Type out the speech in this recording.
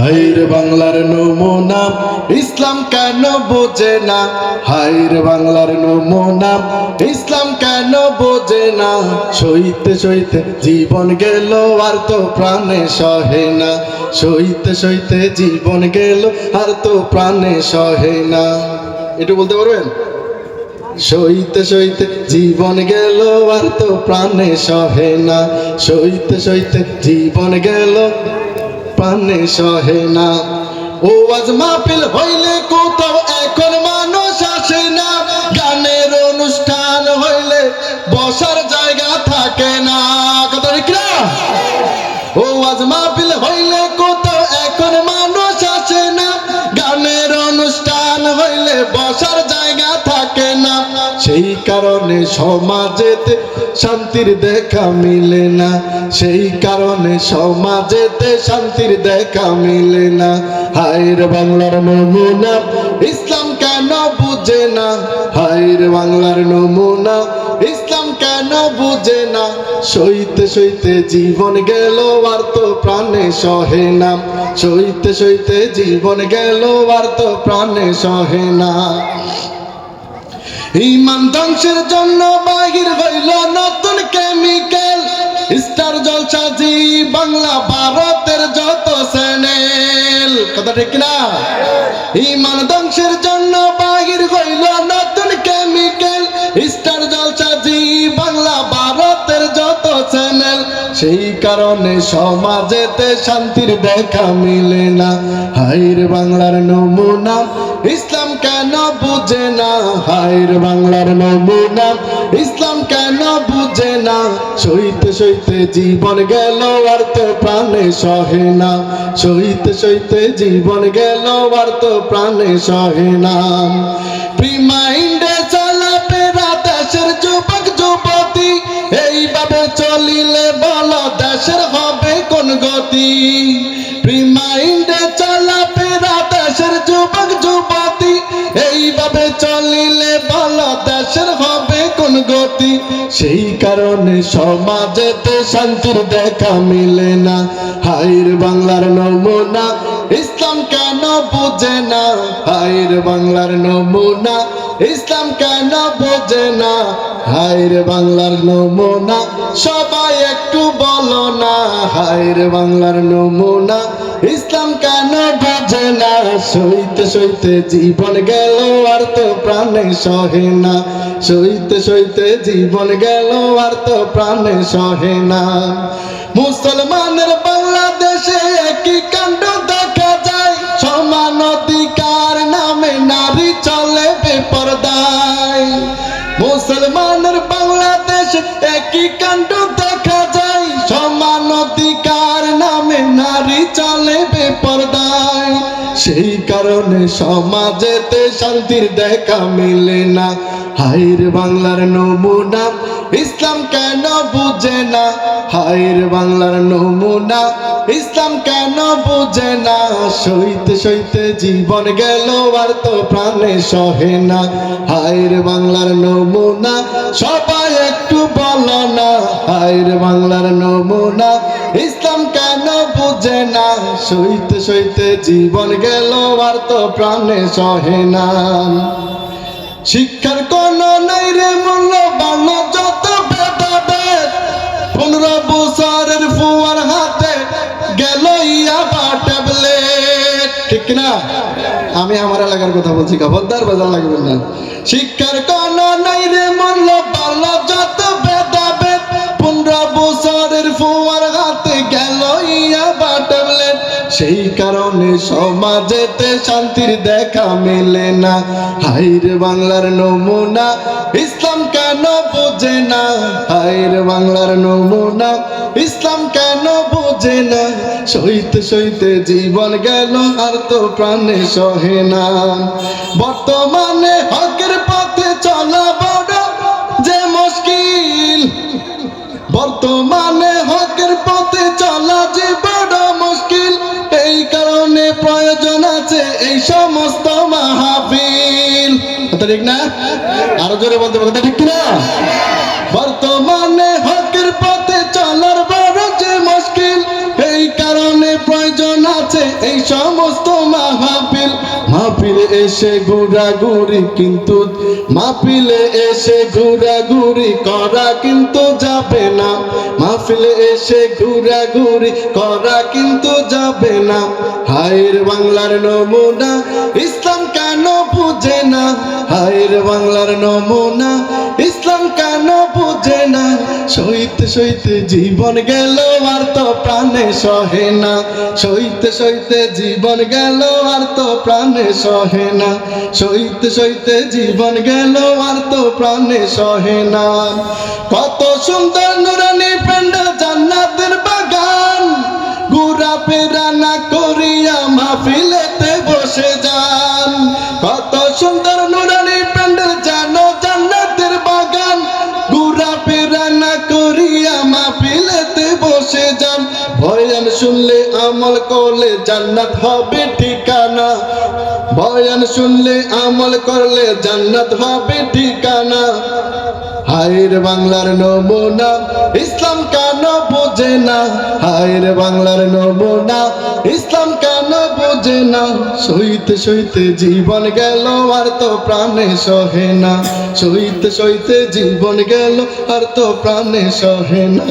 হায়রে বাংলার নমুনা ইসলাম কেন বোঝে না, হায়রে বাংলার নমুনা ইসলাম কেন বোঝে না। সইতে সইতে জীবন গেল আর তো প্রাণে সহে না, সইতে সইতে জীবন গেল আর তো প্রাণে সহে না। একটু বলতে পারবেন? সইতে সইতে জীবন গেল আর তো প্রাণে সহে না, সইতে সইতে জীবন গেল প্রাণে সহে না। ও আজ মাহফিল হইলে কোথাও এখন মানুষ আসে না, গানের অনুষ্ঠান হইলে বসার জায়গা থাকে না। কথা ঠিক না? ও আজ মাহফিল হইলে কোথাও এখন মানুষ আসে না, গানের অনুষ্ঠান হইলে বসার জায়গা থাকে না। সেই কারণে সমাজেতে শান্তির দেখা মিলে না, সেই কারণে সমাজেতে শান্তির দেখা মিলে না। হায়রে বাংলার নমুনা ইসলাম কেন বুঝে না, হায়রে বাংলার নমুনা ইসলাম কেন বুঝে না। সইতে সইতে জীবন গেল আর তো প্রাণে সহে না, সইতে সইতে জীবন গেল আর তো প্রাণে সহে না। ঈমান ধ্বংসের জন্য বাহির হইল নতুন কেমিক্যাল, স্টার জলসা জি বাংলা ভারতের যত চ্যানেল। কথা ঠিক না? ঈমান ধ্বংসের জন্য বাহির হইল নতুন কেমিক্যাল, স্টার জলসা জি বাংলা ভারতের যত চ্যানেল। সেই কারণে সমাজেতে শান্তির দেখা মিলে না। হায়রে বাংলার নমুনা ইসলাম কেন বুঝে না, হায়রে বাংলার নমুনা ইসলাম কেন বুঝে না। সইতে সইতে জীবন গেল আর তো প্রাণে সহে না, সইতে সইতে জীবন গেল আর তো প্রাণে সহে না। প্রিমাইন্ডে চলাফেরা দেশের যুবক যুবতী, এইভাবে চলিলে বলো দেশের হবে কোন গতি। প্রিমাইন্ডে চলাফেরা দেশের যুবক যুবতী, এইভাবে চলিলে বলো দেশের হবে কোন গতি। সেই কারণে সমাজেতে শান্তির দেখা মিলে না। হায়রে বাংলার নমুনা ইসলাম কেন বুঝে না, হায়রে বাংলার নমুনা ইসলাম কেন বোঝে না। হায়রে বাংলার নমুনা সবাই একটু বলো না, হায়রে বাংলার নমুনা ইসলাম কেন বোঝে না। সইতে সইতে জীবন গেল আর তো প্রাণে সহে না, সইতে সইতে জীবন গেল আর তো প্রাণে সহে না। মুসলমানের বাংলাদেশে একই কাণ্ড দেখা যায়, সমান অধিকার নামে নারী চলে বেপরদায়। মুসলমানের বাংলাদেশে একই কাণ্ড দেখা যায়, সমান অধিকার নামে নারী চলে বেপরদায়। সেই কারণে সমাজেতে শান্তির দেখা মিলে না। হায়রে বাংলার নমুনা ইসলাম কেন বুঝে না, হায়রে বাংলার নমুনা ইসলাম কেন বুঝে না। সইতে সইতে জীবন গেল আর তো প্রাণে সহে না। হায়রে বাংলার নমুনা সবাই একটু বলো না, হায়রে বাংলার নমুনা ইসলাম কেন বুঝে না। সইতে সইতে জীবন গেল আর তো প্রাণে সহে না। শিক্ষার কোন নাই রে মূল্য বাড়লো যত ভেদাভেদ, 15 বছরের ফুয়ার হাতে গেল ইয়াবা ট্যাবলেট। ঠিক না? আমি আমার এলাকার কথা বলছি, খবরদার বাজার লাগবে না। শিক্ষার কোন নাই রে মূল্য বাড়লো যত ভেদাভেদ, 15 বছরের ফুয়ার হাতে গেল ইয়াবা ট্যাবলেট। সেই কারণে সমাজেতে শান্তির দেখা মেলে না। হায়রে বাংলার নমুনা ইসলাম কেন বোঝে না, হায়রে বাংলার নমুনা ইসলাম কেন বোঝে না। সইতে সইতে জীবন গেল আর তো প্রাণে সহে না। বর্তমানে হকের পথে চলা বড় যে মুশকিল, বর্তমানে হকের পথে চলা যে বড় মুশকিল। এই কারণে প্রয়োজন আছে এই সমস্ত মাহফিল। কথা ঠিক না? আরো জোরে বলতে হবে, কথা ঠিক না? বর্তমানে হকের পথে চলার বড় যে মুশকিল, এই কারণে প্রয়োজন আছে এই সমস্ত মাহফিল মাহফিলে এসে ঘোরাঘুরি কিন্তু মাহফিলে এসে ঘোরাঘুরি করা কিন্তু যাবে না মাহফিলে এসে ঘোরাঘুরি করা কিন্তু যাবে না হায়ের বাংলার নমুনা ইসলাম কেন বুঝে না হায়ের বাংলার নমুনা ইসলাম কেন বুঝে না সইতে সইতে জীবন গেল আর তো প্রাণে সহে না সইতে সইতে জীবন গেল আর তো প্রাণে সহে না সইতে সইতে জীবন গেল আর তো প্রাণে সহে না কত সুন্দর নুরানি প্যান্ডেল জান্নাতের বাগান ঘোরা ফেরা না করিয়া মাহফিলেতে বসে যান কত সুন্দর নুরানি প্যান্ডেল জানো জান্নাতের বাগান ঘোরা ফেরা না করিয়া মাহফিলেতে বসে যান বয়ান শুনলে আমল করলে জান্নাত হবে ঠিকানা বয়ান শুনলে আমল করলে জান্নাত হবে ঠিকানা হায়ের বাংলার নমুনা ইসলাম কেন বোঝে না হায়ের বাংলার নমুনা ইসলাম কেন বোঝে না সইতে সইতে জীবন গেল আর তো প্রাণে সহে না সইতে সইতে জীবন গেল আর তো প্রাণে সহে না